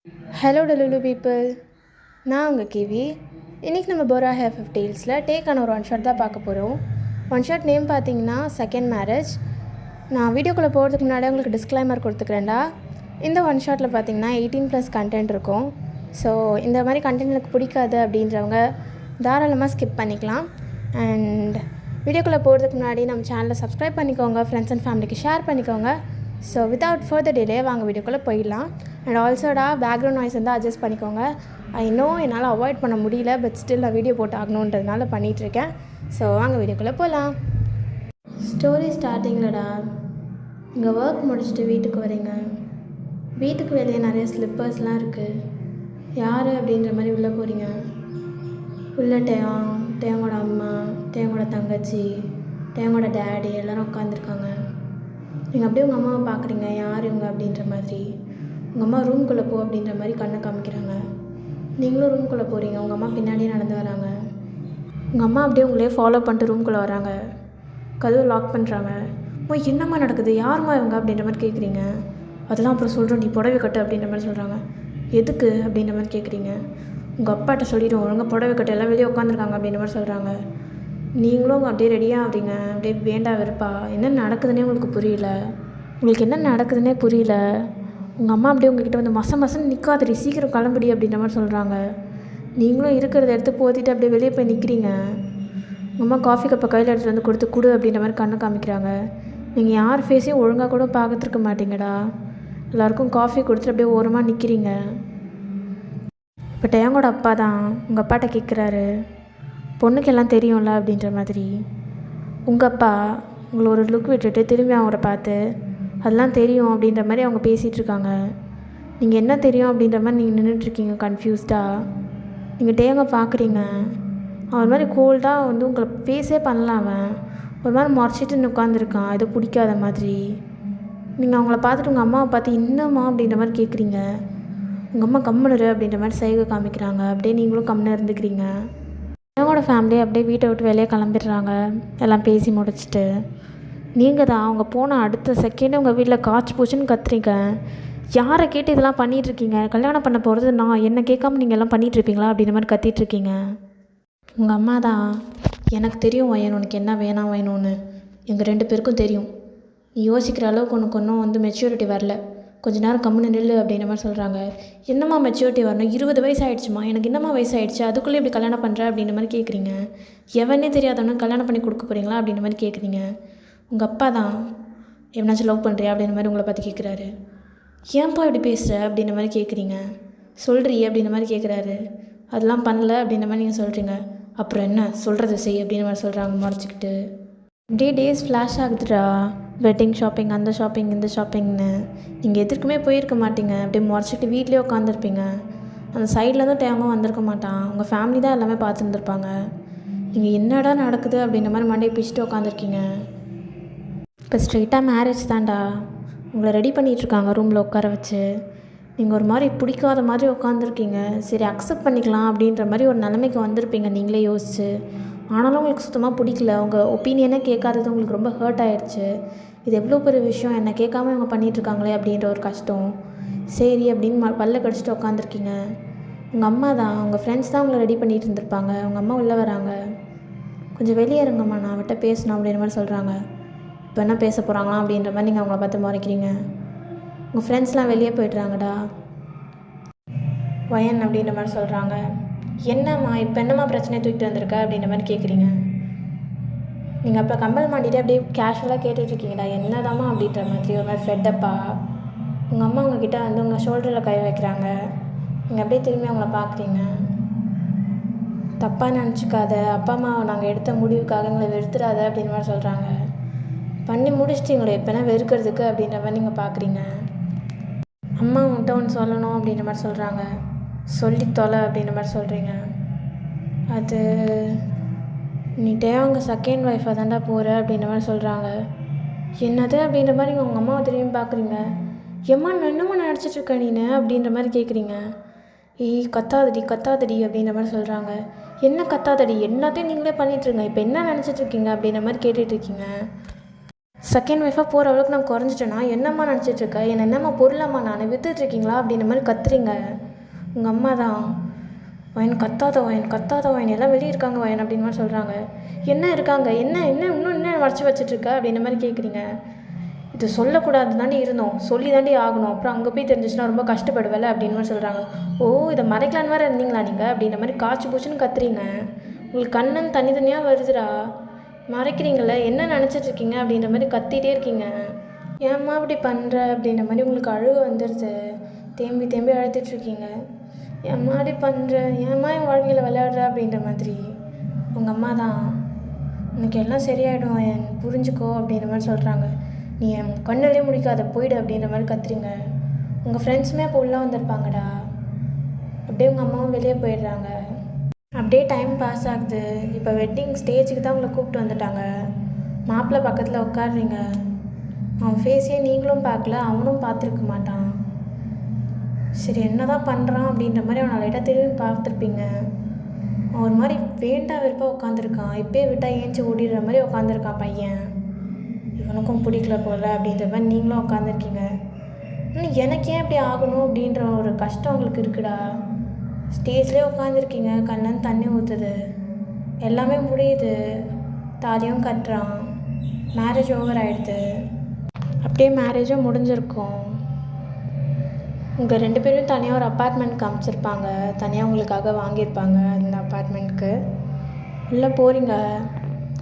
Hello டெலுலு people, நான் உங்கள் kiwi. இன்றைக்கி நம்ம போரா ஹேர் ஆஃப் டீல்ஸில் டேக்கான ஒரு ஒன் ஷாட் தான் பார்க்க போகிறோம். ஒன் ஷாட் நேம் பார்த்தீங்கன்னா செகண்ட் மேரேஜ். நான் வீடியோக்குள்ளே போகிறதுக்கு முன்னாடி உங்களுக்கு டிஸ்க்ளைமர் கொடுத்துக்கிறேன்டா. இந்த ஒன் ஷாட்டில் பார்த்தீங்கன்னா 18+ கண்டென்ட் இருக்கும். ஸோ இந்த மாதிரி கண்டென்ட் எனக்கு பிடிக்காது அப்படின்றவங்க தாராளமாக ஸ்கிப் பண்ணிக்கலாம். அண்ட் வீடியோக்குள்ளே போகிறதுக்கு முன்னாடி நம்ம சேனலை சப்ஸ்கிரைப் பண்ணிக்கோங்க, ஃப்ரெண்ட்ஸ் அண்ட் ஃபேமிலிக்கு ஷேர் பண்ணிக்கோங்க. ஸோ வித்தவுட் ஃபர்தர் டிலே வாங்க வீடியோக்குள்ளே போயிடலாம். அண்ட் ஆல்சோடா பேக்ரவுண்ட் நாய்ஸ் வந்து அட்ஜஸ்ட் பண்ணிக்கோங்க. ஐ நோ என்னால் அவாய்ட் பண்ண முடியல, பட் ஸ்டில் நான் வீடியோ போட்டு ஆகணுன்றதுனால பண்ணிகிட்ருக்கேன். ஸோ வாங்க வீடியோக்குள்ளே போகலாம். ஸ்டோரி ஸ்டார்டிங்கில்டா, இங்கே ஒர்க் முடிச்சுட்டு வீட்டுக்கு வரீங்க. வீட்டுக்கு வெளியே நிறைய ஸ்லிப்பர்ஸ்லாம் இருக்குது. யார் அப்படின்ற மாதிரி உள்ளே போகிறீங்க. உள்ள தேங்கோட அம்மா, தேங்கோட தங்கச்சி, தேங்கோட டேடி எல்லோரும் உட்காந்துருக்காங்க. நீங்கள் அப்படியே உங்கள் அம்மாவை பார்க்குறீங்க, யார் இவங்க அப்படின்ற மாதிரி. உங்கள் அம்மா ரூம்குள்ளே போ அப்படின்ற மாதிரி கண்ணை காமிக்கிறாங்க. நீங்களும் ரூம்குள்ளே போகிறீங்க. உங்கள் அம்மா பின்னாடியே நடந்து வராங்க. உங்கள் அம்மா அப்படியே உங்களே ஃபாலோ பண்ணிட்டு ரூம்குள்ளே வராங்க. கதவு லாக் பண்ணுறாங்க. என்னம்மா நடக்குது, யாரும்மா இவங்க அப்படின்ற மாதிரி கேட்குறீங்க. அதெல்லாம் அப்புறம் சொல்கிறோம், நீ புடவை கட்டு அப்படின்ற மாதிரி சொல்கிறாங்க. எதுக்கு அப்படின்ற மாதிரி கேட்குறீங்க. உங்கள் அப்பாட்ட சொல்லிவிடும், ஒழுங்காக புடவை கட்டு, எல்லாம் வெளியே உட்காந்துருக்காங்க அப்படின்ற மாதிரி சொல்கிறாங்க. நீங்களும் அப்படியே ரெடியாக ஆகிறீங்க. அப்படியே வேண்டா வெறுப்பா. என்ன நடக்குதுன்னே உங்களுக்கு புரியல. உங்களுக்கு என்ன நடக்குதுன்னே புரியல. உங்கள் அம்மா அப்படியே உங்ககிட்ட வந்து மசன்னு நிற்காதடி, சீக்கிரம் கிளம்புடி அப்படின்ற மாதிரி சொல்கிறாங்க. நீங்களும் இருக்கிறத எடுத்து போத்திட்டு அப்படியே வெளியே போய் நிற்கிறீங்க. உங்கள் அம்மா காஃபி கப்பை கையில் எடுத்துகிட்டு வந்து கொடுத்து கொடு அப்படின்ற மாதிரி கண்ணை காமிக்கிறாங்க. நீங்கள் யார் ஃபேஸையும் ஒழுங்காக கூட பார்த்துருக்க மாட்டீங்கடா. எல்லாேருக்கும் காஃபி கொடுத்துட்டு அப்படியே ஓரமாக நிற்கிறீங்க. இப்போ டேங்கோட அப்பா தான் உங்கள் அப்பாட்ட கேட்குறாரு, பொண்ணுக்கு எல்லாம் தெரியும்ல அப்படின்ற மாதிரி. உங்கள் அப்பா உங்களை ஒரு லுக் விட்டுட்டு திரும்பி அவரை பார்த்து அதெல்லாம் தெரியும் அப்படின்ற மாதிரி அவங்க பேசிகிட்ருக்காங்க. நீங்கள் என்ன தெரியும் அப்படின்ற மாதிரி நீங்கள் நின்றுட்டுருக்கீங்க கன்ஃபியூஸ்டாக. நீங்கள் டேங்க பார்க்குறீங்க. அவன் மாதிரி கோல்டாக வந்து உங்களை ஃபேஸே பண்ணலாம். அவன் ஒரு மாதிரி முறைச்சிட்டு உட்காந்துருக்கான், எதோ பிடிக்காத மாதிரி. நீங்கள் அவங்கள பார்த்துட்டு உங்கள் அம்மாவை பார்த்து இன்னும்மா அப்படின்ற மாதிரி கேட்குறீங்க. உங்கள் அம்மா கம்முனரு அப்படின்ற மாதிரி சைகை காமிக்கிறாங்க. அப்படியே நீங்களும் கம்முன்னு இருந்துக்கிறீங்க. என்னோட ஃபேமிலி அப்படியே வீட்டை விட்டு வெளியே கிளம்பிடுறாங்க, எல்லாம் பேசி முடிச்சுட்டு. நீங்கள் தான் அவங்க போன அடுத்த செகண்டே உங்கள் வீட்டில் காய்ச்சி பூச்சின்னு கத்துறீங்க. யாரை கேட்டு இதெல்லாம் பண்ணிகிட்ருக்கீங்க? கல்யாணம் பண்ண போகிறது நான், என்ன கேட்காம நீங்கள் எல்லாம் பண்ணிகிட்ருப்பீங்களா அப்படின்ற மாதிரி கத்திகிட்ருக்கீங்க. உங்கள் அம்மா தான், எனக்கு தெரியும் வயன் உனக்கு என்ன வேணாம் வேணும்னு. எங்கள் 2 பேருக்கும் தெரியும். நீ யோசிக்கிற அளவுக்கு உனக்கு ஒன்றும் வந்து மெச்சூரிட்டி வரல. கொஞ்ச நேரம் கம்முன்னு நில்லு அப்படின்ற மாதிரி சொல்கிறாங்க. என்னம்மா மெச்சூரிட்டி வரணும்? 20 வயசு ஆகிடுச்சுமா. எனக்கு என்னம்மா வயசு ஆகிடுச்சு, அதுக்குள்ளே இப்படி கல்யாணம் பண்ணுற அப்படின்ற மாதிரி கேட்குறீங்க. எவனே தெரியாதவனுக்கு கல்யாணம் பண்ணி கொடுக்க போகிறீங்களா அப்படின்ற மாதிரி கேட்குறீங்க. உங்கள் அப்பா தான், எவனாச்சும் லவ் பண்ணுறியா அப்படின்ற மாதிரி உங்களை பார்த்து கேட்குறாரு. ஏன்ப்பா இப்படி பேசுகிற அப்படின்ற மாதிரி கேட்குறீங்க. சொல்கிறியே அப்படின்ற மாதிரி கேட்குறாரு. அதெல்லாம் பண்ணல அப்படின்ற மாதிரி நீங்கள் சொல்கிறீங்க. அப்புறம் என்ன சொல்கிறத செய் அப்படின்ற மாதிரி சொல்கிறாங்க மறைச்சிக்கிட்டு. அப்படியே டேஸ் ஃப்ளாஷ் ஆகுதுடா. வெட்டிங் ஷாப்பிங், அந்த ஷாப்பிங், இந்த ஷாப்பிங்னு. நீங்கள் எதுக்குமே போயிருக்க மாட்டீங்க. அப்படியே முறைச்சிட்டு வீட்லேயே உட்காந்துருப்பீங்க. அந்த சைட்லேருந்து டேங்கும் வந்திருக்க மாட்டான். உங்கள் ஃபேமிலி தான் எல்லாமே பார்த்துருந்துருப்பாங்க. நீங்கள் என்னடா நடக்குது அப்படின்ற மாதிரி மண்டையை பிச்சுட்டு உட்காந்துருக்கீங்க. இப்போ ஸ்ட்ரெயிட்டாக மேரேஜ் தான்டா. உங்களை ரெடி பண்ணிகிட்ருக்காங்க ரூமில் உட்கார வச்சு. நீங்கள் ஒரு மாதிரி பிடிக்காத மாதிரி உட்காந்துருக்கீங்க. சரி அக்செப்ட் பண்ணிக்கலாம் அப்படின்ற மாதிரி ஒரு நிலைமைக்கு வந்திருப்பீங்க நீங்களே யோசிச்சு. ஆனாலும் உங்களுக்கு சுத்தமாக பிடிக்கல. உங்கள் ஒப்பீனியனே கேட்காதது உங்களுக்கு ரொம்ப ஹர்ட் ஆகிடுச்சு. இது எவ்வளோ பெரிய விஷயம், என்னை கேட்காம இவங்க பண்ணிகிட்ருக்காங்களே அப்படின்ற ஒரு கஷ்டம். சரி அப்படின்னு பல்ல கடிச்சிட்டு உட்காந்துருக்கீங்க. உங்கள் அம்மா தான், உங்கள் ஃப்ரெண்ட்ஸ் தான் உங்களை ரெடி பண்ணிகிட்டு இருந்திருப்பாங்க. உங்கள் அம்மா உள்ளே வராங்க. கொஞ்சம் வெளியே இருங்கம்மா, நான் அவட்ட பேசணும் அப்படின்ற மாதிரி சொல்கிறாங்க. இப்போ என்ன பேச போகிறாங்களா அப்படின்ற மாதிரி நீங்கள் அவங்கள பார்த்து மறைக்கிறீங்க. உங்கள் ஃப்ரெண்ட்ஸ்லாம் வெளியே போய்ட்றாங்கடா. வயன் அப்படின்ற மாதிரி சொல்கிறாங்க. என்னம்மா இப்போ என்னம்மா பிரச்சனையை தூக்கிட்டு வந்திருக்க அப்படின்ற மாதிரி கேட்குறீங்க. நீங்கள் அப்போ கம்பல் மாட்டிட்டு அப்படியே கேஷுவலாக கேட்டுட்ருக்கீங்கடா, என்னதாம்மா அப்படின்ற மாதிரி ஒரு மாதிரி ஃபெட்டப்பா. உங்கள் அம்மா உங்ககிட்ட வந்து உங்கள் ஷோல்டரில் கை வைக்கிறாங்க. நீங்கள் அப்படியே திரும்பி அவங்கள பார்க்குறீங்க. தப்பாக நினச்சிக்காத, அப்பா அம்மா நாங்கள் எடுத்த முடிவுக்காக எங்களை வெறுத்துடாத அப்படின்ற மாதிரி சொல்கிறாங்க. பண்ணி முடிச்சிட்டிங்களே இப்போனா வெறுக்கிறதுக்கு அப்படின்ற மாதிரி நீங்கள் பார்க்குறீங்க. அம்மா உன்கிட்ட ஒன்று சொல்லணும் அப்படின்ற மாதிரி சொல்கிறாங்க. சொல்லி தொலை அப்படின்ற மாதிரி சொல்கிறீங்க. அது நீ அவங்க செகண்ட் ஒய்ஃபாக தாண்டா போகிற அப்படின்ற மாதிரி சொல்கிறாங்க. என்னது அப்படின்ற மாதிரி நீங்கள் உங்கள் அம்மாவை திரும்பி பார்க்குறீங்க. என்னம்மா நினச்சிட்ருக்க நீனு அப்படின்ற மாதிரி கேட்குறீங்க. கத்தாதடி கத்தாதடி அப்படின்ற மாதிரி சொல்கிறாங்க. என்ன கத்தாதடி, என்னத்தையும் நீங்களே பண்ணிகிட்ருங்க, இப்போ என்ன நினச்சிட்ருக்கீங்க அப்படின்ற மாதிரி கேட்டுட்ருக்கீங்க. செகண்ட் ஒய்ஃபாக போகிற அளவுக்கு நான் குறைஞ்சிட்டேன்னா என்னம்மா நினச்சிட்ருக்கேன், என்னம்மா பொருளாம்மா நான் விற்றுட்ருக்கீங்களா அப்படின்ற மாதிரி கத்துறீங்க. உங்கள் அம்மா தான் வயன் கத்தாத வயன் எல்லாம் வெளியே இருக்காங்க வயன் அப்படின்னு மாதிரி சொல்கிறாங்க. என்ன இருக்காங்க, என்ன இன்னும் என்ன மறைச்சி வச்சிட்ருக்க அப்படின்ற மாதிரி கேட்குறீங்க. இது சொல்லக்கூடாது தாண்டி இருந்தோம், சொல்லி தாண்டி ஆகணும், அப்புறம் அங்கே போய் தெரிஞ்சிச்சுன்னா ரொம்ப கஷ்டப்படுவேல அப்படின்னு மாதிரி சொல்கிறாங்க. ஓ, இதை மறைக்கலான்னு வேறு இருந்தீங்களா நீங்கள் அப்படின்ற மாதிரி காய்ச்சி பூச்சின்னு கத்துறீங்க. உங்களுக்கு கண்ணன் தனியாக வருதுடா, மறைக்கிறீங்களே, என்ன நினச்சிட்ருக்கீங்க அப்படின்ற மாதிரி கத்திகிட்டே இருக்கீங்க. ஏம்மா அப்படி பண்ணுற அப்படின்ற மாதிரி உங்களுக்கு அழுக வந்துடுது. தேம்பி அழுதுட்ருக்கீங்க. ஏம்மா அப்படி பண்ணுற, ஏம்மா என் வாழ்க்கையில் விளையாடுற அப்படின்ற மாதிரி. உங்கள் அம்மா தான் உனக்கு எல்லாம் சரியாயிடும் என் புரிஞ்சுக்கோ அப்படின்ற மாதிரி சொல்கிறாங்க. நீ என் கண்ணிலே முடிக்காத, போயிடு அப்படின்ற மாதிரி கத்துறீங்க. உங்கள் ஃப்ரெண்ட்ஸுமே அப்போ உள்ளே வந்திருப்பாங்கடா. அப்படியே உங்கள் அம்மாவும் வெளியே போயிடுறாங்க. அப்படியே டைம் பாஸ் ஆகுது. இப்போ வெட்டிங் ஸ்டேஜுக்கு தான் உங்களை கூப்பிட்டு வந்துட்டாங்க. மாப்பிள்ளை பக்கத்தில் உட்காடுறீங்க. அவன் ஃபேஸையே நீங்களும் பார்க்கல, அவனும் பார்த்துருக்க மாட்டான். சரி என்ன தான் பண்ணுறான் அப்படின்ற மாதிரி அவனை லைட்டாக திரும்பி பார்த்துருப்பீங்க. அவன் ஒரு மாதிரி வேண்டா வெறுப்பாக உட்காந்துருக்கான். இப்போயே விட்டால் ஏஞ்சி ஓடிடுற மாதிரி உட்காந்துருக்கான் பையன். இவனுக்கும் பிடிக்கல போல அப்படின்ற மாதிரி நீங்களும் உட்காந்துருக்கீங்க. இன்னும் எனக்கு ஏன் இப்படி ஆகணும் அப்படின்ற ஒரு கஷ்டம் உங்களுக்கு இருக்குடா. ஸ்டேஜ்லேயே உட்காந்துருக்கீங்க, கண்ணன் தண்ணி ஊற்றுது, எல்லாமே முடியுது, தாலியும் கட்டுறான், மேரேஜ் ஓவர் ஆகிடுது. அப்படியே மேரேஜும் முடிஞ்சிருக்கும். உங்கள் 2 பேரும் தனியாக ஒரு அப்பார்ட்மெண்ட் காமிச்சிருப்பாங்க, தனியாக உங்களுக்காக வாங்கியிருப்பாங்க. அந்த அப்பார்ட்மெண்ட்க்கு உள்ளே போகிறீங்க.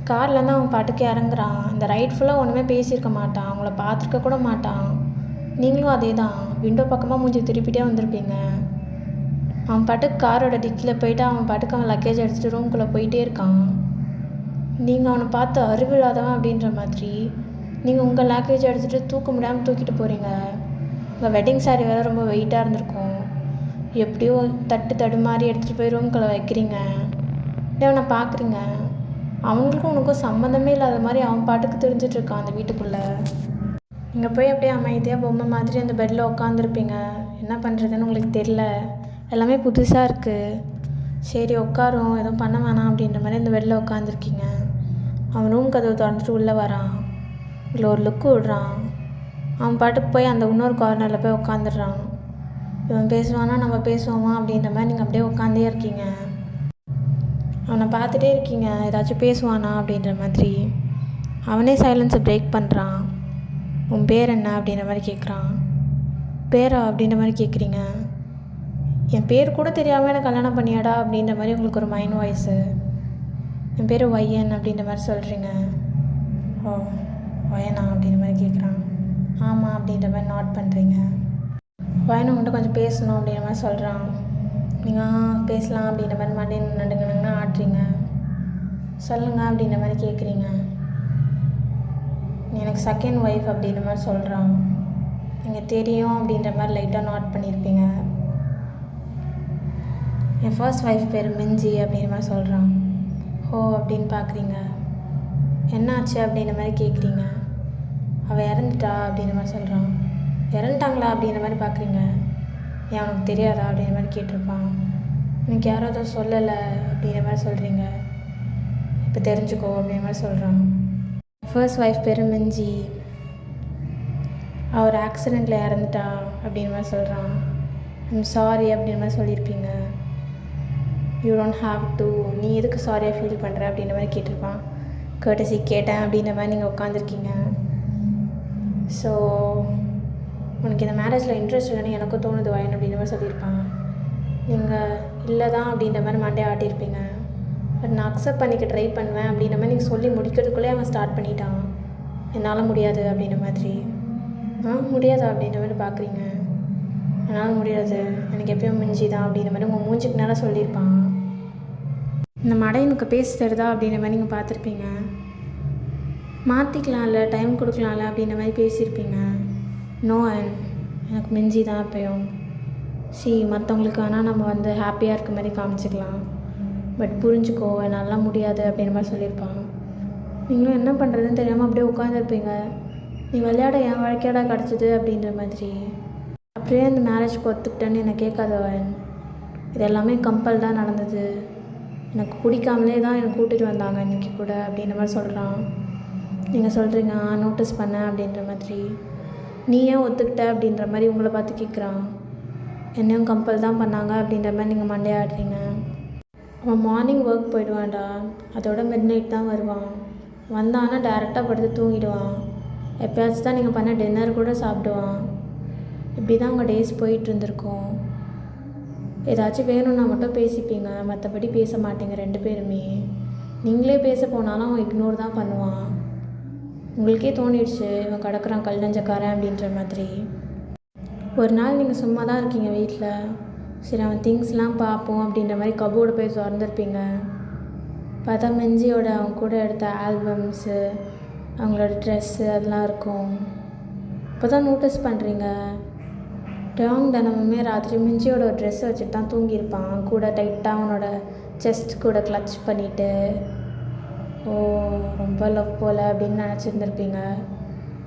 கார்லேருந்து அவன் பாட்டுக்கு இறங்குறான். இந்த ரைட் ஃபுல்லாக ஒன்றுமே பேசியிருக்க மாட்டான், அவங்கள பார்த்துருக்க கூட மாட்டான். நீங்களும் அதே தான், விண்டோ பக்கமாக மூஞ்சி திருப்பிட்டே வந்திருப்பீங்க. அவன் பாட்டுக்கு காரோட டிக்கியில் போயிட்டு அவன் பாட்டுக்கு அவன் லக்கேஜ் எடுத்துகிட்டு ரூம்குள்ளே போயிட்டே இருக்கான். நீங்கள் அவனை பார்த்து அறிவில்லாதவன் அப்படின்ற மாதிரி நீங்கள் உங்கள் லக்கேஜ் எடுத்துகிட்டு தூக்க முடியாமல் தூக்கிட்டு போகிறீங்க. உங்கள் வெட்டிங் சாரீ வேறு ரொம்ப வெயிட்டாக இருந்திருக்கும். எப்படியோ தடுமாறி எடுத்துகிட்டு போய் ரூம்குள்ளே வைக்கிறீங்க. அப்படியே அவனை பார்க்குறீங்க. அவங்களுக்கும் உனக்கும் சம்மந்தமே இல்லாத மாதிரி அவன் பாட்டுக்கு தெரிஞ்சிட்ருக்கான் அந்த வீட்டுக்குள்ளே. நீங்கள் போய் அப்படியே அமைதியாக பொம்மை மாதிரி அந்த பெட்டில் உட்காந்துருப்பீங்க. என்ன பண்ணுறதுன்னு உங்களுக்கு தெரில, எல்லாமே புதுசாக இருக்குது. சரி உட்காரும், எதுவும் பண்ண வேணாம் அப்படின்ற மாதிரி அந்த பெட்டில் உட்காந்துருக்கீங்க. அவன் ரூம் கதவு திறந்துட்டு உள்ளே வரான். இல்லை ஒரு லுக்கு விடுறான். அவன் பாட்டுக்கு போய் அந்த இன்னொரு கார்னரில் போய் உட்காந்துடுறான். இவன் பேசுவானா நம்ம பேசுவோமா அப்படின்ற மாதிரி நீங்கள் அப்படியே உட்காந்தே இருக்கீங்க. அவனை பார்த்துட்டே இருக்கீங்க, ஏதாச்சும் பேசுவானா அப்படின்ற மாதிரி. அவனே சைலன்ஸை பிரேக் பண்ணுறான். உன் பேர் என்ன அப்படின்ற மாதிரி கேட்குறான். பேரா அப்படின்ற மாதிரி கேட்குறீங்க. என் பேர் கூட தெரியாமல் எனக்கு கல்யாணம் பண்ணியாடா அப்படின்ற மாதிரி உங்களுக்கு ஒரு மைண்ட் வாய்ஸு. என் பேர் ஒய்யன் அப்படின்ற மாதிரி சொல்கிறீங்க. ஓ ஒயனா அப்படின்ற மாதிரி கேட்குறான். ஆமாம் அப்படின்ற மாதிரி நாட் பண்ணுறீங்க. வயனை உங்கள்கிட்ட கொஞ்சம் பேசணும் அப்படின்ற மாதிரி சொல்கிறான். நீங்கள் பேசலாம் அப்படின்ற மாதிரி மண்டே நடுங்கணுங்கன்னா ஆட்டுறீங்க. சொல்லுங்கள் அப்படின்ற மாதிரி கேட்குறீங்க. எனக்கு செகண்ட் ஒய்ஃப் அப்படின்ற மாதிரி சொல்கிறான். நீங்கள் தெரியும் அப்படின்ற மாதிரி லைட்டாக நாட் பண்ணியிருப்பீங்க. என் ஃபர்ஸ்ட் ஒய்ஃப் பேர் மிஞ்சி அப்படின்ற மாதிரி சொல்கிறான். ஹோ அப்படின்னு பார்க்குறீங்க. என்னாச்சு அப்படின்ற மாதிரி கேட்குறீங்க. அவள் இறந்துட்டா அப்படின்ற மாதிரி சொல்கிறான். இறந்துட்டாங்களா அப்படின்ற மாதிரி பார்க்குறீங்க. ஏன் அவனுக்கு தெரியாதா அப்படின்ற மாதிரி கேட்டிருப்பான். எனக்கு யாரும் அதை சொல்லலை அப்படின்ற மாதிரி சொல்கிறீங்க. இப்போ தெரிஞ்சுக்கோ அப்படின்ற மாதிரி சொல்கிறான். ஃபர்ஸ்ட் ஒய்ஃப் பேர் மிஞ்சி, அவர் ஆக்சிடெண்ட்டில் இறந்துட்டா அப்படின்ற மாதிரி சொல்கிறான். ஐம் சாரி அப்படின்ற மாதிரி சொல்லியிருப்பீங்க. யூ டோன்ட் ஹாவ் டு, நீ எதுக்கு சாரியாக ஃபீல் பண்ணுற அப்படின்ற மாதிரி கேட்டிருப்பான். கேட்டசி கேட்டேன் அப்படின்ற மாதிரி நீங்கள் உட்காந்துருக்கீங்க. ஸோ உனக்கு இந்த மேரேஜில் இன்ட்ரெஸ்ட் இல்லைன்னு எனக்கும் தோணுது வயன் அப்படின்ற மாதிரி சொல்லியிருப்பான். நீங்கள் இல்லை தான் அப்படின்ற மாதிரி மண்டே ஆட்டியிருப்பீங்க. பட் நான் அக்செப்ட் பண்ணிக்க ட்ரை பண்ணுவேன் அப்படின்ற மாதிரி நீங்கள் சொல்லி முடிக்கிறதுக்குள்ளே அவன் ஸ்டார்ட் பண்ணிட்டான். என்னால் முடியாது அப்படின்ற மாதிரி. முடியாதா அப்படின்ற மாதிரி பார்க்குறீங்க. என்னால் முடியாது, எனக்கு எப்பயும் மிஞ்சி தான் அப்படின்ற மாதிரி உங்கள் மூஞ்சிக்கு நேரம் சொல்லியிருப்பான். இந்த மடை எனக்கு பேச தருதா அப்படின்ற மாதிரி நீங்கள் பார்த்துருப்பீங்க. மாற்றிக்கலாம்ல, டைம் கொடுக்கலாம்ல அப்படின்ற மாதிரி பேசியிருப்பீங்க. நோ எனக்கு மிஞ்சி தான் எப்பயும். மற்றவங்களுக்கு வேணால் நம்ம வந்து ஹாப்பியாக இருக்க மாதிரி காமிச்சிக்கலாம், பட் புரிஞ்சுக்கோ என்னால் முடியாது அப்படின்ற மாதிரி சொல்லியிருப்பான். நீங்களும் என்ன பண்ணுறதுன்னு தெரியாமல் அப்படியே உட்காந்துருப்பீங்க. நீ விளையாட என் வாழ்க்கையோட கிடச்சிது அப்படின்ற மாதிரி. அப்படியே அந்த மேரேஜ்க்கு ஒத்துக்கிட்டேன்னு என்னை கேட்காதவன். இது எல்லாமே கம்பல் தான் நடந்தது, எனக்கு பிடிக்காமலே தான் என்னை கூட்டிகிட்டு வந்தாங்க இன்றைக்கி கூட அப்படின்ற மாதிரி சொல்கிறான். நீங்கள் சொல்கிறீங்க நோட்டீஸ் பண்ணேன் அப்படின்ற மாதிரி. நீ ஏன் ஒத்துக்கிட்ட அப்படின்ற மாதிரி உங்களை பார்த்து கேட்குறான். என்னையும் கம்பல் தான் பண்ணாங்க அப்படின்ற மாதிரி நீங்கள் மண்டையாடுறீங்க. அவன் மார்னிங் ஒர்க் போயிடுவான்டா, அதோட மிட் தான் வருவான். வந்தான்னா டேரெக்டாக படுத்து தூங்கிடுவான். எப்போயாச்சும் தான் நீங்கள் பண்ண டின்னர் கூட சாப்பிடுவான். இப்படி தான் உங்கள் டேஸ் போயிட்டு இருந்திருக்கோம். ஏதாச்சும் வேணும்னா மட்டும் பேசிப்பீங்க, மற்றபடி பேச மாட்டீங்க 2 பேருமே. நீங்களே பேச போனாலும் அவன் இக்னோர் தான் பண்ணுவான். உங்களுக்கே தோணிடுச்சு இவன் கிடக்குறான் கல் நெஞ்சக்காரன் அப்படின்ற மாதிரி. ஒரு நாள் நீங்கள் சும்மா தான் இருக்கீங்க வீட்டில். சரி அவன் திங்ஸ்லாம் பார்ப்போம் அப்படின்ற மாதிரி கபோர்டு போய் திறந்துருப்பீங்க. பார்த்தா மெஞ்சியோட அவங்க கூட எடுத்த ஆல்பம்ஸு, அவங்களோட ட்ரெஸ்ஸு அதெல்லாம் இருக்கும். இப்போ தான் நோட்டீஸ் பண்ணுறீங்க. டேங் தினமுமே ராத்திரி மெஞ்சியோட ஒரு ட்ரெஸ்ஸை வச்சுட்டு தான் தூங்கியிருப்பான். கூட டைட்டாக அவனோட செஸ்ட் கூட கிளச் பண்ணிவிட்டு. ஓ ரொம்ப லவ் போல் அப்படின்னு நினச்சிருந்துருப்பீங்க.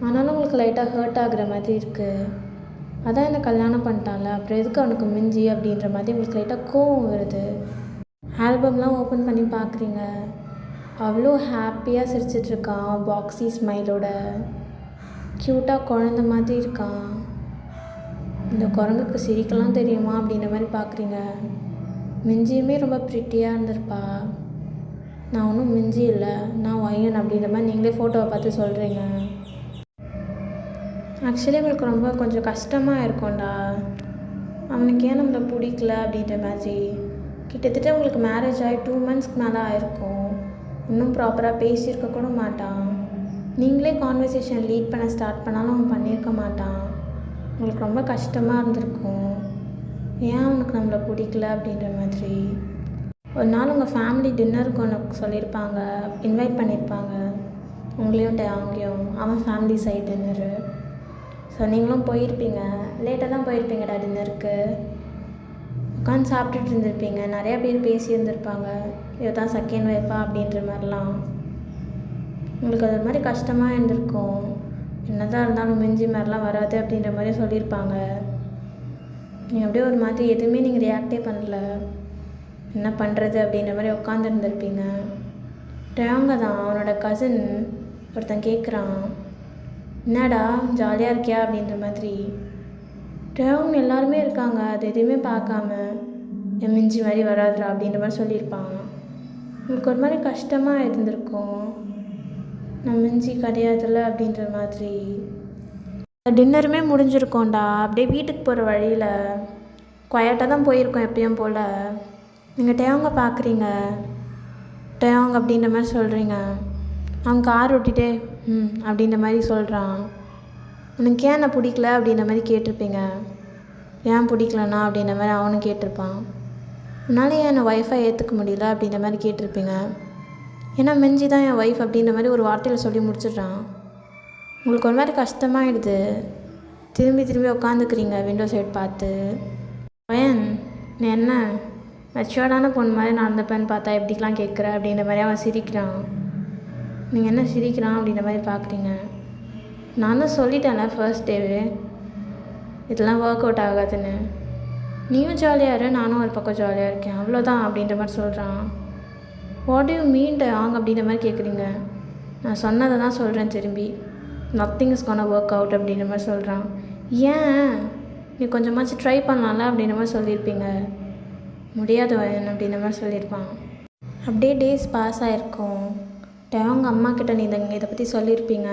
ஆனாலும் உங்களுக்கு லைட்டாக ஹர்ட் ஆகுற மாதிரி இருக்குது. அதான் என்னை கல்யாணம் பண்ணிட்டான்ல, அப்புறம் எதுக்கு அவனுக்கு மிஞ்சி அப்படின்ற மாதிரி உங்களுக்கு லைட்டாக கோவம் வருது. ஆல்பம்லாம் ஓப்பன் பண்ணி பார்க்குறீங்க. அவ்வளோ ஹாப்பியாக சிரிச்சிட்ருக்கான், பாக்ஸி ஸ்மைலோட. க்யூட்டாக குழந்த மாதிரி இருக்கான். இந்த குரங்குக்கு சிரிக்கலாம் தெரியுமா அப்படின்ற மாதிரி பார்க்குறீங்க. மிஞ்சியுமே ரொம்ப ப்ரிட்டியாக இருந்திருப்பா. நான் ஒன்றும் மிஞ்சி இல்லை, நான் ஒயன் அப்படின்ற மாதிரி நீங்களே ஃபோட்டோவை பார்த்து சொல்கிறீங்க. ஆக்சுவலி உங்களுக்கு ரொம்ப கொஞ்சம் கஷ்டமாக இருக்கும்டா. அவனுக்கு ஏன் நம்மளை பிடிக்கல அப்படின்ற மாதிரி. கிட்டத்தட்ட உங்களுக்கு மேரேஜ் ஆகி 2 monthsக்கு மேலே ஆயிருக்கும். இன்னும் ப்ராப்பராக பேசியிருக்க கூட மாட்டான். நீங்களே கான்வர்சேஷன் லீட் பண்ண ஸ்டார்ட் பண்ணாலும் அவன் பண்ணியிருக்க மாட்டான். உங்களுக்கு ரொம்ப கஷ்டமாக இருந்திருக்கும். ஏன் அவனுக்கு நம்மளை பிடிக்கல அப்படின்ற மாதிரி. ஒரு நாள் உங்கள் ஃபேமிலி டின்னருக்கு ஒன்று சொல்லியிருப்பாங்க, இன்வைட் பண்ணியிருப்பாங்க. உங்களையும் அங்கேயும் அவன் ஃபேமிலி சைட் டின்னரு. ஸோ நீங்களும் போயிருப்பீங்க. லேட்டாக தான் போயிருப்பீங்கடா டின்னருக்கு. உட்காந்து சாப்பிட்டுட்டு இருந்திருப்பீங்க. நிறையா பேர் பேசியிருந்திருப்பாங்க, இவ தான் செகண்ட் ஒய்ஃபா அப்படின்ற மாதிரிலாம். உங்களுக்கு அது மாதிரி கஷ்டமாக இருந்திருக்கும். என்ன தான் இருந்தாலும் மிஞ்சி மாதிரிலாம் வராது அப்படின்ற மாதிரி சொல்லியிருப்பாங்க. நீங்கள் அப்படியே ஒரு மாதிரி எதுவுமே நீங்கள் ரியாக்டே பண்ணல. என்ன பண்ணுறது அப்படின்ற மாதிரி உட்காந்துருந்துருப்பீங்க. டேங்க தான் அவனோட கசின் ஒருத்தன் கேட்குறான், என்னடா ஜாலியாக இருக்கியா அப்படின்ற மாதிரி. டேவங்க எல்லாருமே இருக்காங்க, அது எதுவுமே பார்க்காம என் மிஞ்சி மாதிரி வராதுடா அப்படின்ற மாதிரி சொல்லியிருப்பான். உங்களுக்கு ஒரு மாதிரி கஷ்டமாக இருந்திருக்கும். நான் மிஞ்சி கிடையாதுல்ல அப்படின்ற மாதிரி. டின்னருமே முடிஞ்சிருக்கோண்டா. அப்படியே வீட்டுக்கு போகிற வழியில் குவைட்டாக தான் போயிருக்கோம் எப்பயும் போல். நீங்கள் டேவங்க பார்க்குறீங்க, டேவங்க அப்படின்ற மாதிரி சொல்கிறீங்க. அவன் கார் ஓட்டிகிட்டே அப்படின்ற மாதிரி சொல்கிறான். உனக்கு ஏன் நான் பிடிக்கல அப்படின்ற மாதிரி கேட்டிருப்பீங்க. ஏன் பிடிக்கலண்ணா அப்படின்ற மாதிரி அவனும் கேட்டிருப்பான். உன்னால் ஏன் என்னை ஒய்ஃபாக ஏற்றுக்க முடியல அப்படின்ற மாதிரி கேட்டிருப்பீங்க. ஏன்னா மெஞ்சி தான் என் ஒய்ஃப் அப்படின்ற மாதிரி ஒரு வார்த்தையில் சொல்லி முடிச்சிடுறான். உங்களுக்கு ஒரு மாதிரி கஷ்டமாயிடுது. திரும்பி உட்காந்துக்கிறீங்க விண்டோ சைட் பார்த்து. பையன் நீ என்ன மெச்சூர்டான பொண்ணு மாதிரி நடந்தப்பன்னு பார்த்தா எப்படிக்கெலாம் கேட்குற அப்படின்ற மாதிரி அவன் சிரிக்கிறான். நீங்கள் என்ன சிரிக்கிறான் அப்படின்ற மாதிரி பார்க்குறீங்க. நான் தான் சொல்லிட்டேன்ல ஃபர்ஸ்ட் டேவே இதெல்லாம் ஒர்க் அவுட் ஆகாதுன்னு. நீயும் ஜாலியாக இரு, நானும் ஒரு பக்கம் ஜாலியாக இருக்கேன், அவ்வளோதான் அப்படின்ற மாதிரி சொல்கிறான். வாட் யூ மீன் டேங் அப்படின்ற மாதிரி கேட்குறீங்க. நான் சொன்னதை தான் சொல்கிறேன் திரும்பி. Nothing is gonna work out அப்படின்ற மாதிரி சொல்கிறான். ஏன் நீ கொஞ்சமாச்சும் ட்ரை பண்ணலாம்ல அப்படின்ற மாதிரி சொல்லியிருப்பீங்க. முடியாது வயன் அப்படின்ற மாதிரி சொல்லியிருப்பான். அப்படியே டேஸ் பாஸ் ஆகிருக்கும். அவங்க அம்மா கிட்ட நீ இதை பற்றி சொல்லியிருப்பீங்க.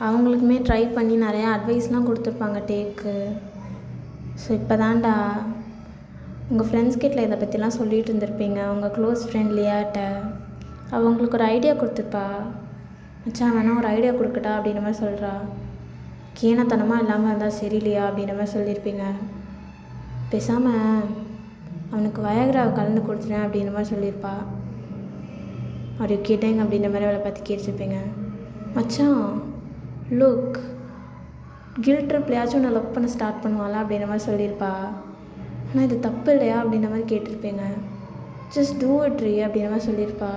அவங்களுக்குமே ட்ரை பண்ணி நிறையா அட்வைஸ்லாம் கொடுத்துருப்பாங்க டேக்கு. ஸோ இப்போ தான்டா உங்கள் ஃப்ரெண்ட்ஸ் கிட்ட இதை பற்றிலாம் சொல்லிகிட்டு இருந்திருப்பீங்க. உங்கள் க்ளோஸ் ஃப்ரெண்ட் லியாட்ட அவங்களுக்கு ஒரு ஐடியா கொடுத்துருப்பா. மச்சான் வேணா ஒரு ஐடியா கொடுக்கட்டா அப்படின்ற மாதிரி சொல்கிறா. கீனத்தனமாக இல்லாமல் இருந்தால் சரியில்லையா அப்படின்ற மாதிரி சொல்லியிருப்பீங்க. பேசாமல் அவனுக்கு வயக்ராவை கலந்து கொடுத்துட்டேன் அப்படின்ற மாதிரி சொல்லியிருப்பா. ஒரு கேட்டேங்க அப்படின்ற மாதிரி அவளை பற்றி கேட்டுருப்பீங்க. மச்சான் லுக் கில்ட் ட்ரிப்லையாச்சும் உன்னை லவ் பண்ண ஸ்டார்ட் பண்ணுவாளா அப்படின்ற மாதிரி சொல்லியிருப்பா. ஆனால் இது தப்பு இல்லையா அப்படின்ற மாதிரி கேட்டிருப்பீங்க. ஜஸ்ட் டூ இட் ரீ அப்படின்ற மாதிரி சொல்லியிருப்பா.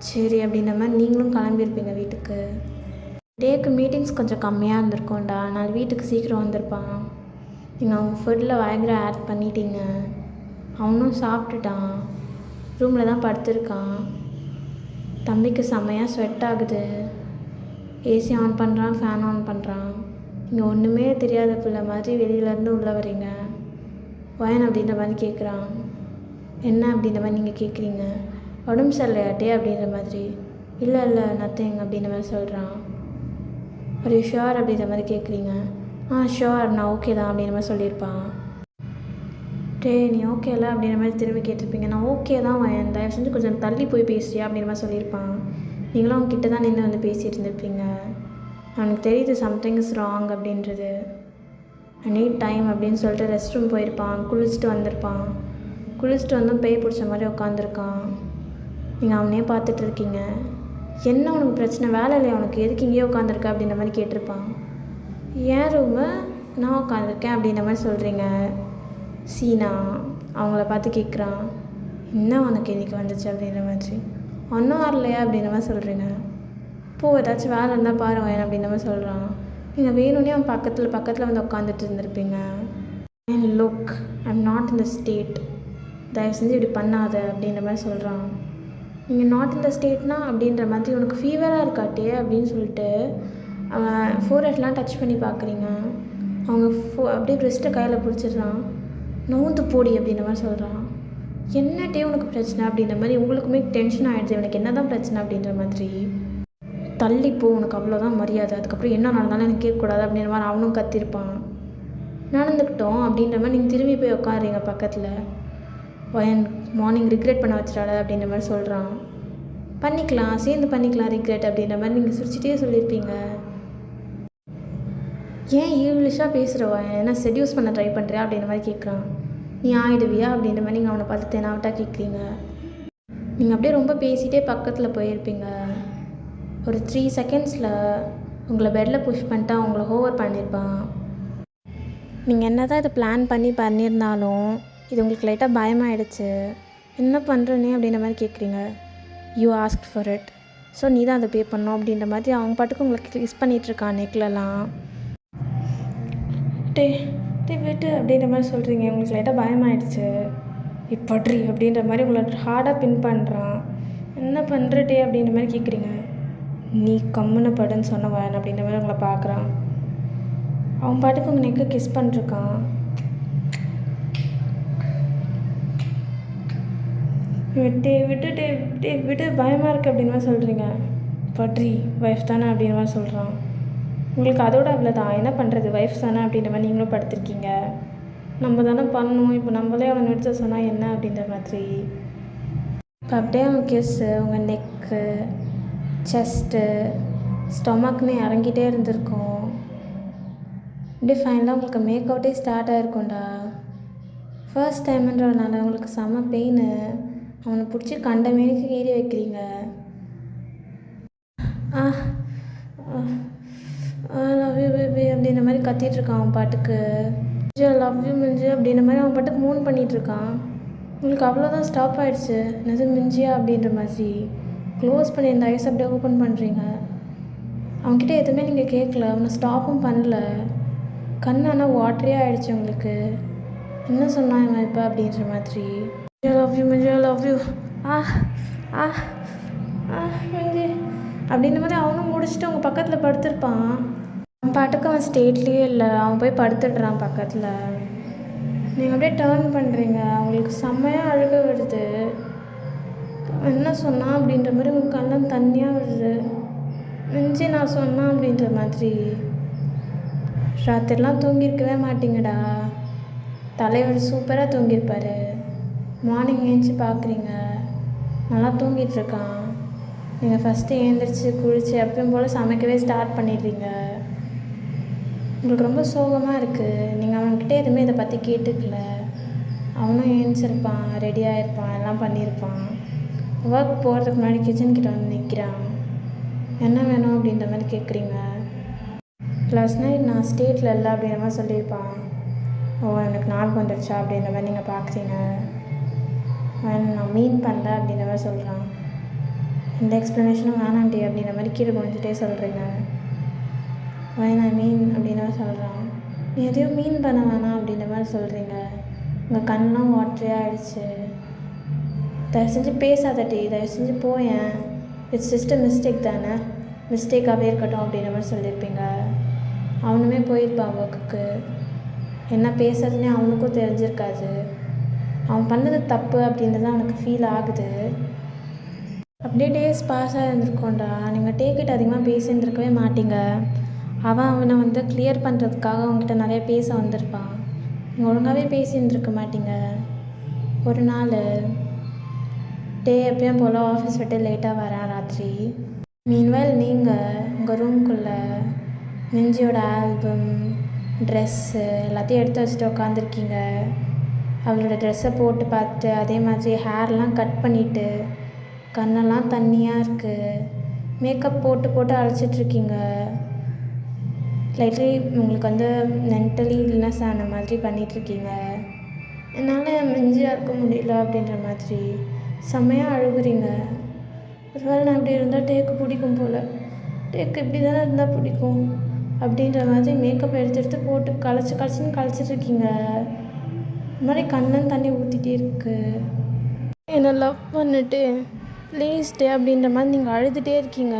சரி அப்படின்ற மாதிரி நீங்களும் கிளம்பியிருப்பீங்க வீட்டுக்கு. டேக்கு மீட்டிங்ஸ் கொஞ்சம் கம்மியாக இருந்திருக்கோண்டா, அதனால் வீட்டுக்கு சீக்கிரம் வந்திருப்பான். நீங்கள் அவன் ஃபுட்டில் வயக்ரா ஆட் பண்ணிட்டீங்க. அவனும் சாப்பிட்டுட்டான், ரூமில் தான் படுத்திருக்கான். தம்பிக்கு செம்மையாக ஸ்வெட் ஆகுது. ஏசி ஆன் பண்ணுறான், ஃபேன் ஆன் பண்ணுறான். இங்கே ஒன்றுமே தெரியாத பிள்ளை மாதிரி வெளியிலேருந்து உள்ளே வரீங்க. வயன் அப்படின்ற மாதிரி கேட்குறான். என்ன அப்படின்ற மாதிரி நீங்கள் கேட்குறீங்க. உடம்பு சரியில்லையாட்டே அப்படின்ற மாதிரி. இல்லை இல்லை நத்திங் அப்படின்ற மாதிரி சொல்கிறான். ஒரு ஷுவர் அப்படின்ற மாதிரி கேட்குறீங்க. ஷுவர் நான் ஓகே தான் அப்படின்ற மாதிரி சொல்லியிருப்பான். நீ ஓகே இல்லை அப்படின்ற மாதிரி திரும்பி கேட்டிருப்பீங்க. நான் ஓகே தான் வயன், தயவு செஞ்சு கொஞ்சம் தள்ளி போய் பேசுறியா அப்படின்ற மாதிரி சொல்லியிருப்பான். நீங்களும் அவங்க கிட்ட தான் நின்று வந்து பேசிகிட்டு இருந்திருப்பீங்க. அவனுக்கு தெரியுது சம்திங் இஸ் ராங் அப்படின்றது. ஐ நீட் டைம் அப்படின்னு சொல்லிட்டு ரெஸ்ட் ரூம் போயிருப்பான். குளிச்சுட்டு வந்திருப்பான். குளிச்சுட்டு வந்தும் பேய் பிடிச்ச மாதிரி உட்காந்துருக்கான். நீங்கள் அவனையே பார்த்துட்டு இருக்கீங்க. என்ன உனக்கு பிரச்சனை, வேலை இல்லையா உனக்கு, எதுக்கு இங்கேயே உட்காந்துருக்க அப்படின்ற மாதிரி கேட்டிருப்பான். ஏன் ரூமு நான் உட்காந்துருக்கேன் அப்படின்ற மாதிரி சொல்கிறீங்க. சீனா அவங்கள பார்த்து கேட்குறான். என்ன உனக்கு இன்றைக்கி வந்துச்சு அப்படின்ற மாதிரி. ஒன்றும் வரலையா அப்படின்ற மாதிரி சொல்கிறீங்க. ஏதாச்சும் வேலை இருந்தால் பாரு வயன் அப்படின்ற மாதிரி சொல்கிறான். நீங்கள் வேணும்னே அவன் பக்கத்தில் வந்து உட்காந்துட்டு இருந்திருப்பீங்க. Look I am not in the state, தயவு செஞ்சு இப்படி பண்ணாத அப்படின்ற மாதிரி சொல்கிறான். நீங்கள் நாட் இன் த ஸ்டேட்னா அப்படின்ற மாதிரி உனக்கு ஃபீவராக இருக்காட்டே அப்படின்னு சொல்லிட்டு அவன் ஃபோர்ஹெட்லாம் டச் பண்ணி பார்க்குறீங்க. அவங்க அப்படியே ப்ரெஸ்ட்டை கையில் பிடிச்சிடுறான். நோந்து போடி அப்படின்ற மாதிரி சொல்கிறான். என்னட்டே உனக்கு பிரச்சனை அப்படின்ற மாதிரி உங்களுக்குமே டென்ஷன் ஆகிடுது. உனக்கு என்ன தான் பிரச்சனை அப்படின்ற மாதிரி. தள்ளிப்போ, உனக்கு அவ்வளோதான் மரியாதை, அதுக்கப்புறம் என்ன நடந்தாலும் எனக்கு கேட்கக்கூடாது அப்படின்ற மாதிரி அவனும் கத்திருப்பான். நடந்துக்கிட்டோம் அப்படின்ற மாதிரி நீங்கள் திரும்பி போய் உட்காருறீங்க பக்கத்தில். வயன் மார்னிங் ரிக்ரெட் பண்ண வச்சிடாத அப்படின்ற மாதிரி சொல்கிறான். பண்ணிக்கலாம், சேர்ந்து பண்ணிக்கலாம் ரிக்ரெட் அப்படின்ற மாதிரி நீங்கள் சிரிச்சிட்டே சொல்லியிருப்பீங்க. ஏன் ஈவிலிஷாக பேசுகிற வயன், என்ன செடியூஸ் பண்ண ட்ரை பண்ணுறியா அப்படின்ற மாதிரி கேட்குறான். நீ ஆயிடுவியா அப்படின்ற மாதிரி நீங்கள் அவனை பார்த்து தெனாவட்டாக கேட்குறீங்க. நீங்கள் அப்படியே ரொம்ப பேசிகிட்டே பக்கத்தில் போயிருப்பீங்க. ஒரு 3 செகண்ட்ஸில் உங்களை பெட்டில் புஷ் பண்ணிட்டு அவங்கள ஹோவர் பண்ணியிருப்பான். நீங்கள் என்ன தான் இதை பிளான் பண்ணியிருந்தாலும் இது உங்களுக்கு லைட்டாக பயமாகிடுச்சு. என்ன பண்ணுறனே அப்படின்ற மாதிரி கேட்குறீங்க. You asked for it, so நீ தான் அதை பே பண்ணணும் அப்படின்ற மாதிரி அவங்க பாட்டுக்கு உங்களுக்கு கிஸ் பண்ணிகிட்ருக்கான் நெக்லலாம். டே விட்டு அப்படின்ற மாதிரி சொல்கிறீங்க. உங்களுக்கு லைட்டாக பயமாகிடுச்சு. இப்பட்ரி அப்படின்ற மாதிரி உங்களை ஹார்டாக பின் பண்ணுறான். என்ன பண்ணுறட்டே அப்படின்ற மாதிரி கேட்குறீங்க. நீ கம்முன்னு படுன்னு சொன்ன வேணும் அப்படின்ற மாதிரி உங்களை பார்க்குறான். அவன் பாட்டுக்கு உங்கள் நெக்கை கிஸ் பண்ணிருக்கான். விட்டு பயமாக இருக்குது அப்படின்னு மாதிரி சொல்கிறீங்க. பட்ரி ஒய்ஃப் தானே அப்படின்ற மாதிரி சொல்கிறான். உங்களுக்கு அதோட அவ்வளோதான், என்ன பண்ணுறது, ஒய்ஃப் தானே அப்படின்ற மாதிரி நீங்களும் படுத்திருக்கீங்க. நம்ம தானே பண்ணணும், இப்போ நம்மளே அவன் நிறுத்த சொன்னால் என்ன அப்படின்ற மாதிரி. இப்போ அப்படியே அவன் கிஸ்ஸு உங்கள் நெக்கு, செஸ்ட்டு, ஸ்டொமக்னு இறங்கிட்டே இருந்திருக்கும். இப்படி ஃபைனலாக உங்களுக்கு மேக் அவுட்டே ஸ்டார்ட் ஆகிருக்கும்டா. ஃபர்ஸ்ட் டைம்ன்றதுனால உங்களுக்கு செம்ம பெயின். அவனை பிடிச்சி கண்ட மேனிக்கு ஏறி வைக்கிறீங்க. லவ் யூ பேபி அப்படின்ற மாதிரி கத்திகிட்ருக்கான் அவன் பாட்டுக்கு. லவ் யூ மிஞ்சி அப்படின்ற மாதிரி அவன் பாட்டுக்கு மூன் பண்ணிகிட்ருக்கான். உங்களுக்கு அவ்வளோதான், ஸ்டாப் ஆகிடுச்சு. என்னது மிஞ்சியா அப்படின்ற மாதிரி க்ளோஸ் பண்ணி இந்த ஐஸ் அப்படியே ஓப்பன் பண்ணுறீங்க. அவன்கிட்ட எதுவுமே நீங்கள் கேட்கல, அவனை ஸ்டாப்பும் பண்ணல. கண் ஆனால் வாட்டரே ஆகிடுச்சு உங்களுக்கு. என்ன சொன்னான் இவன் இப்போ அப்படின்ற மாதிரி. லவ் யூ மிஞ்சி, லவ் யூ மிஞ்சி அப்படின்ற மாதிரி அவனும் முடிச்சுட்டு அவங்க பக்கத்தில் படுத்திருப்பான். அவன் பாட்டுக்கு அவன் ஸ்டேட்லேயே இல்லை, அவன் போய் படுத்துடுறான் பக்கத்தில். நீங்கள் அப்படியே டேர்ன் பண்ணுறீங்க. அவங்களுக்கு செம்மையாக அழுக வருது. என்ன சொன்னான் அப்படின்ற மாதிரி உங்கள் கண்ணம் தண்ணியாக வருது. மிஞ்சி நான் சொன்னான் அப்படின்ற மாதிரி. ராத்திரிலாம் தூங்கியிருக்கவே மாட்டிங்கடா. தலைவர் சூப்பராக தூங்கியிருப்பார். மார்னிங் ஏஞ்சி பார்க்குறீங்க, நல்லா தூங்கிட்டுருக்கான். நீங்கள் ஃபஸ்ட்டு எழுந்திரிச்சு குளித்து எப்பயும் போல் சமைக்கவே ஸ்டார்ட் பண்ணிடுறீங்க. உங்களுக்கு ரொம்ப சோகமாக இருக்குது. நீங்கள் அவன்கிட்ட எதுவுமே இதை பற்றி கேட்டுக்கல. அவனும் ஏஞ்சிருப்பான், ரெடியாக இருப்பான், எல்லாம் பண்ணியிருப்பான். ஒர்க் போகிறதுக்கு முன்னாடி கிச்சன்கிட்ட வந்து நிற்கிறான். என்ன வேணும் அப்படின்ற மாதிரி கேட்குறீங்க. லாஸ்ட் நைட் நான் ஸ்டேட்டில் இல்லை அப்படின்ற மாதிரி சொல்லியிருப்பான். எனக்கு ஞாபகம் வந்துடுச்சா அப்படின்ற மாதிரி நீங்கள் பார்க்குறீங்க. நான் மீன் பண்ணல அப்படின்ற மாதிரி சொல்கிறான். இந்த எக்ஸ்ப்ளனேஷனும் வேணாண்டி அப்படின்ற மாதிரி கீழே குறைஞ்சிட்டே சொல்கிறீங்க. நான் மீன் அப்படின்ற மாதிரி சொல்கிறான். நீ எதையும் மீன் பண்ண வேணாம் அப்படின்ற மாதிரி சொல்கிறீங்க. உங்கள் கண்ணெலாம் வாட்டரே ஆகிடுச்சு. தயவு செஞ்சு பேசாதட்டி, தயவு செஞ்சு போயேன். இட்ஸ் ஜஸ்ட் மிஸ்டேக் தானே, மிஸ்டேக்காகவே இருக்கட்டும் அப்படின்ற மாதிரி சொல்லியிருப்பீங்க. அவனுமே போயிருப்பான் ஒர்க்குக்கு. என்ன பேசுறதுனே அவனுக்கும் தெரிஞ்சிருக்காது. அவன் பண்ணது தப்பு அப்படின்றது அவனுக்கு ஃபீல் ஆகுது. அப்படியே டேஸ் பாஸ் ஆகிருந்துருக்கோண்டா. நீங்கள் டேக்கிட்ட அதிகமாக பேசியிருந்துருக்கவே மாட்டீங்க. அவனை வந்து கிளியர் பண்ணுறதுக்காக அவங்ககிட்ட நிறைய பேச வந்திருப்பான். நீங்கள் ஒழுங்காகவே பேசியிருந்துருக்க மாட்டீங்க. ஒரு நாள் டே எப்பயும் போல் ஆஃபீஸ் விட்டு லேட்டாக வரேன் ராத்திரி. மீன்வேல் நீங்கள் உங்கள் ரூம்குள்ளே மிஞ்சியோட ஆல்பம், ட்ரெஸ்ஸு எல்லாத்தையும் எடுத்து வச்சுட்டு உட்காந்துருக்கீங்க. அவளோட ட்ரெஸ்ஸை போட்டு பார்த்துட்டு அதே மாதிரி ஹேர்லாம் கட் பண்ணிவிட்டு கண்ணெல்லாம் தண்ணியாக இருக்குது. மேக்கப் போட்டு போட்டு அழைச்சிட்ருக்கீங்க. லைட்லி உங்களுக்கு வந்து மென்டலி இல்னஸ் ஆன மாதிரி பண்ணிகிட்ருக்கீங்க. என்னால் மிஞ்சியாக இருக்க முடியல அப்படின்ற மாதிரி செம்மையாக அழுகுறீங்க. ஒருவேளை நான் இப்படி இருந்தால் டேக்கு பிடிக்கும் போல், டேக்கு இப்படி தானே இருந்தால் பிடிக்கும் அப்படின்ற மாதிரி மேக்கப் எடுத்து போட்டு கழிச்சிட்ருக்கீங்க. இந்த மாதிரி கண்ணன் தண்ணி ஊற்றிட்டே இருக்கு. என்னை லவ் பண்ணிட்டு ப்ளீஸ் டே அப்படின்ற மாதிரி நீங்கள் அழுதுகிட்டே இருக்கீங்க.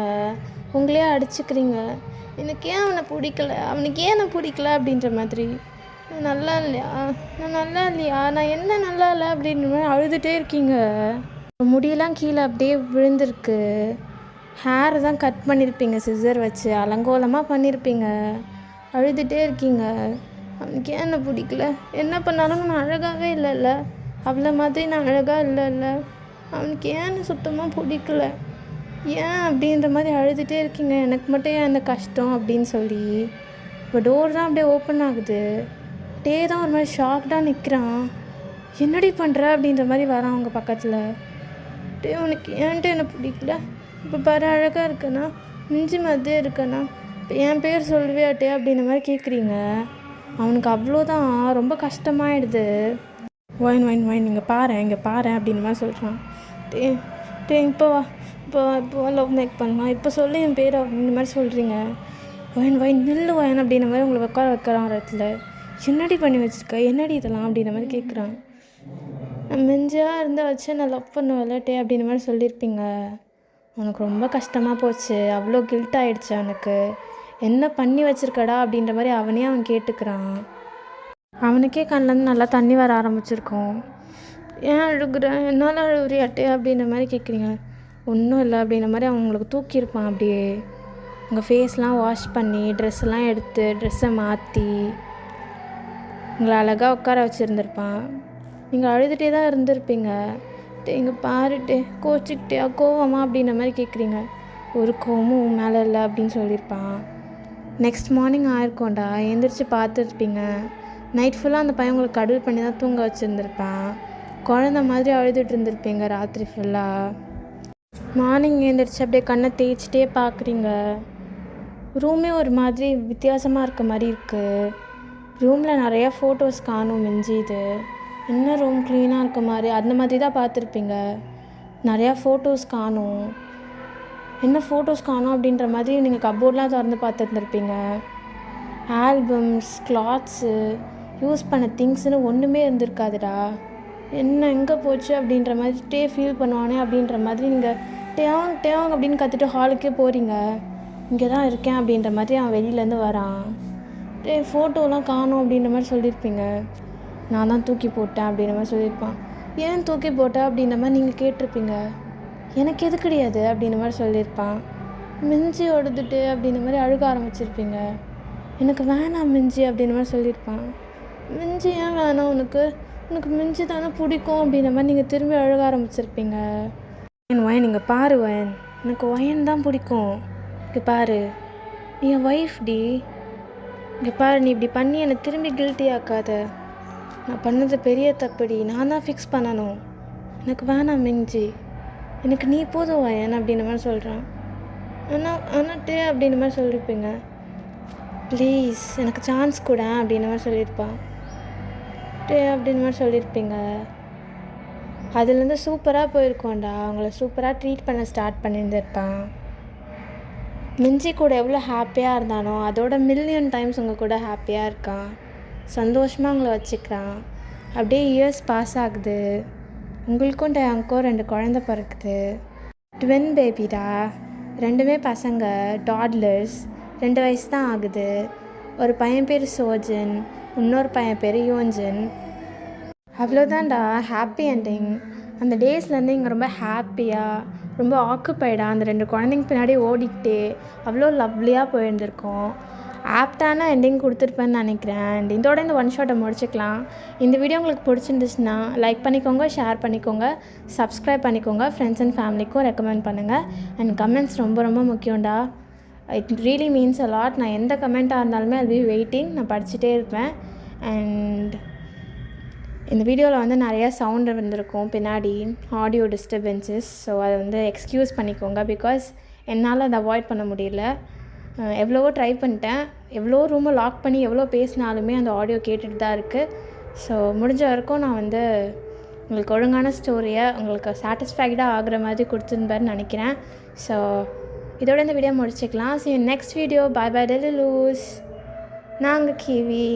உங்களே அடிச்சுக்கிறீங்க. எனக்கு ஏன் அவனை பிடிக்கல, அவனுக்கு ஏன் என்னை பிடிக்கல அப்படின்ற மாதிரி. நான் நல்லா இல்லையா, நான் என்ன நல்லா இல்லை அப்படின்ற மாதிரி அழுதுகிட்டே இருக்கீங்க. முடியெல்லாம் கீழே அப்படியே விழுந்திருக்கு. ஹேர் தான் கட் பண்ணியிருப்பீங்க சிசர் வச்சு, அலங்கோலமாக பண்ணியிருப்பீங்க. அழுதுகிட்டே இருக்கீங்க. அவனுக்கு ஏன் என்னை பிடிக்கல, என்ன பண்ணாலும் நான் அழகாகவே இல்லைல்ல, அவ்வளோ மாதிரி நான் அழகாக இல்லைல்ல, அவனுக்கு ஏன்னு சுத்தமாக பிடிக்கல, ஏன் அப்படின்ற மாதிரி அழுதுகிட்டே இருக்கீங்க. எனக்கு மட்டும் ஏன் அந்த கஷ்டம் அப்படின்னு சொல்லி. இப்போ டோர் தான் அப்படியே ஓப்பன் ஆகுது. டே தான் ஒரு மாதிரி ஷாக்டாக நிற்கிறான். என்னடி பண்ணுற அப்படின்ற மாதிரி வரான் அவங்க பக்கத்தில். டே உனக்கு ஏன்ட்டு என்னை பிடிக்கல, இப்போ பாரு அழகாக இருக்கேண்ணா, மிஞ்சி மாதிரியே இருக்கேண்ணா, இப்போ என் பேர் சொல்லுவியாட்டே அப்படின்ற மாதிரி கேட்குறீங்க. அவனுக்கு அவ்வளோதான் ரொம்ப கஷ்டமாயிடுது. ஒயின் இங்கே பாரு அப்படின்ற மாதிரி சொல்கிறான். டே இப்போ லவ் மேக் பண்ணலாம், இப்போ சொல்லி என் பேர் அப்படின்ற மாதிரி சொல்கிறீங்க. ஒயின் நில்லு அப்படின்ற மாதிரி உங்களை உட்கார வைக்கிறான் இடத்துல. என்னடி பண்ணி வச்சுருக்க, என்னடி இதெல்லாம் அப்படின்ற மாதிரி கேட்குறான். நான் மெஞ்சாக இருந்தால் வச்சு நான் லவ் பண்ணுவேன்ல டே அப்படின்ற மாதிரி சொல்லியிருப்பீங்க. அவனுக்கு ரொம்ப கஷ்டமாக போச்சு. அவ்வளோ கில்ட் ஆகிடுச்சு அவனுக்கு. என்ன பண்ணி வச்சுருக்கடா அப்படின்ற மாதிரி அவன் கேட்டுக்கிறான். அவனுக்கே கண்ணிலேருந்து நல்லா தண்ணி வர ஆரம்பிச்சிருக்கோம். ஏன் அழுகுறேன், என்னால் அழுகுறியாட்டே அப்படின்ற மாதிரி கேட்குறீங்க. ஒன்றும் இல்லை அப்படின்ற மாதிரி அவங்களுக்கு தூக்கியிருப்பான். அப்படியே உங்கள் ஃபேஸ்லாம் வாஷ் பண்ணி ட்ரெஸ்ஸெல்லாம் எடுத்து ட்ரெஸ்ஸை மாற்றி உங்களை அழகாக உட்கார வச்சுருந்துருப்பான். நீங்கள் அழுதுகிட்டே தான் இருந்திருப்பீங்க. இங்கே பாருட்டே கோச்சிக்கிட்டே கோவமா அப்படின்ற மாதிரி கேட்குறீங்க. ஒரு கோவமும் உன் மேலே இல்லை அப்படின்னு சொல்லியிருப்பான். நெக்ஸ்ட் மார்னிங் ஆயிருக்கோண்டா, எழுந்திரிச்சு பார்த்துருப்பீங்க. நைட் ஃபுல்லாக அந்த பையன் உங்களுக்கு கடல் பண்ணி தான் தூங்க வச்சுருந்துருப்பான். குழந்த மாதிரி அழுதுட்டு இருந்திருப்பீங்க ராத்திரி ஃபுல்லாக. மார்னிங் எழுந்திரிச்சு அப்படியே கண்ணை தேய்ச்சிட்டே பார்க்குறீங்க. ரூமே ஒரு மாதிரி வித்தியாசமாக இருக்க மாதிரி இருக்குது. ரூமில் நிறையா ஃபோட்டோஸ் காணும் மிஞ்சி. இது என்ன ரூம் க்ளீனாக இருக்க மாதிரி அந்த மாதிரி தான் பார்த்துருப்பீங்க. நிறையா ஃபோட்டோஸ் காணும். என்ன ஃபோட்டோஸ் காணும் அப்படின்ற மாதிரி நீங்கள் கப்போர்ட்லாம் திறந்து பார்த்துருந்துருப்பீங்க. ஆல்பம்ஸ், கிளாத்ஸு, யூஸ் பண்ண திங்ஸ்னு ஒன்றுமே இருந்திருக்காதுடா. என்ன எங்கே போச்சு அப்படின்ற மாதிரி ஃபீல் பண்ணுவானே அப்படின்ற மாதிரி நீங்கள் டேவாங் அப்படின்னு கற்றுட்டு ஹாலுக்கே போகிறீங்க. இங்கே தான் இருக்கேன் அப்படின்ற மாதிரி அவன் வெளியிலேருந்து வரான். ஃபோட்டோலாம் காணும் அப்படின்ற மாதிரி சொல்லியிருப்பீங்க. நான் தான் தூக்கி போட்டேன் அப்படின்ற மாதிரி சொல்லியிருப்பான். ஏன் தூக்கி போட்டேன் அப்படின்ற மாதிரி நீங்கள் கேட்டிருப்பீங்க. எனக்கு எது கிடையாது அப்படின்ற மாதிரி சொல்லியிருப்பான். மிஞ்சி ஒடுத்துட்டு அப்படின்ற மாதிரி அழுக ஆரம்பிச்சிருப்பீங்க. எனக்கு வேணாம் மிஞ்சி அப்படின்ற மாதிரி சொல்லியிருப்பான். மிஞ்சி ஏன் வேணாம், உனக்கு மிஞ்சி தானே பிடிக்கும் அப்படின்ற மாதிரி நீங்கள் திரும்பி அழுக ஆரம்பிச்சிருப்பீங்க. ஒயன் இங்கே பாரு ஒயன், எனக்கு ஒயன் தான் பிடிக்கும். இங்கே பாரு, நீ என் ஒய்ஃப் டி. இங்கே பாரு, நீ இப்படி பண்ணி என்னை திரும்பி கில்ட்டி ஆக்காத. நான் பண்ணது பெரிய தப்புடி, நான் தான் ஃபிக்ஸ் பண்ணணும். எனக்கு வேணாம் மிஞ்சி, எனக்கு நீ போதும் ஒயன் அப்படின்ற மாதிரி சொல்கிறான். ஆனால் டே அப்படின்ற மாதிரி சொல்லியிருப்பீங்க. ப்ளீஸ் எனக்கு சான்ஸ் கூட அப்படின்ற மாதிரி சொல்லியிருப்பான். டே அப்படின்ற மாதிரி சொல்லியிருப்பீங்க. அதுலேருந்து சூப்பராக போயிருக்கோண்டா. அவங்கள சூப்பராக ட்ரீட் பண்ண ஸ்டார்ட் பண்ணியிருந்திருப்பான். மிஞ்சி கூட எவ்வளோ ஹாப்பியாக இருந்தானோ அதோட மில்லியன் டைம்ஸ் உங்கள் கூட ஹாப்பியாக இருக்கான். சந்தோஷமாக அவங்கள வச்சுக்கிறான். அப்படியே இயர்ஸ் பாஸ் ஆகுது. உங்களுக்கும் டேங்க்கும் 2 குழந்த பிறக்குது. ட்வின் பேபிடா. 2மே பசங்க, டாட்லர்ஸ். 2 வயசு தான் ஆகுது. ஒரு பையன் பேர் சோஜன், இன்னொரு பையன் பேர் யோன்ஜன். அவ்வளோதான்டா, ஹாப்பி என்டிங். அந்த டேஸ்லேருந்து இங்கே ரொம்ப ஹாப்பியாக, ரொம்ப ஆக்குப்பைடாக அந்த 2 குழந்தைங்க பின்னாடி ஓடிக்கிட்டே அவ்வளோ லவ்லியாக போயிருந்திருக்கோம். ஆப்டான எண்டிங் கொடுத்துருப்பேன்னு நினைக்கிறேன். அண்ட் இதோட இந்த ஒன் ஷாட்டை முடிச்சுக்கலாம். இந்த வீடியோ உங்களுக்கு பிடிச்சிருந்துச்சுன்னா லைக் பண்ணிக்கோங்க, ஷேர் பண்ணிக்கோங்க, சப்ஸ்கிரைப் பண்ணிக்கோங்க, ஃப்ரெண்ட்ஸ் அண்ட் ஃபேமிலிக்கும் ரெக்கமெண்ட் பண்ணுங்கள். அண்ட் கமெண்ட்ஸ் ரொம்ப ரொம்ப முக்கியம்டா. It really means a lot. நான் எந்த கமெண்ட்டாக இருந்தாலுமே அது பி வெயிட்டிங், நான் படிச்சுட்டே இருப்பேன். அண்ட் இந்த வீடியோவில் வந்து நிறையா சவுண்டு வந்திருக்கும் பின்னாடி, ஆடியோ டிஸ்டர்பன்சஸ். ஸோ அதை வந்து எக்ஸ்கியூஸ் பண்ணிக்கோங்க. பிகாஸ் என்னால் அதை அவாய்ட் பண்ண முடியல. எவ்வளவோ ட்ரை பண்ணிட்டேன், எவ்வளோ ரூமை லாக் பண்ணி எவ்வளோ பேசினாலுமே அந்த ஆடியோ கேட்டுட்டு தான் இருக்குது. ஸோ முடிஞ்ச வரைக்கும் நான் வந்து உங்களுக்கு ஒழுங்கான ஸ்டோரியை உங்களுக்கு சாட்டிஸ்ஃபைடாக ஆகிற மாதிரி கொடுத்துருப்பேன்னு நினைக்கிறேன். ஸோ இதோட இந்த வீடியோ முடிச்சுக்கலாம். So next video. Bye bye delulus. நான் உங்கள் கிவி.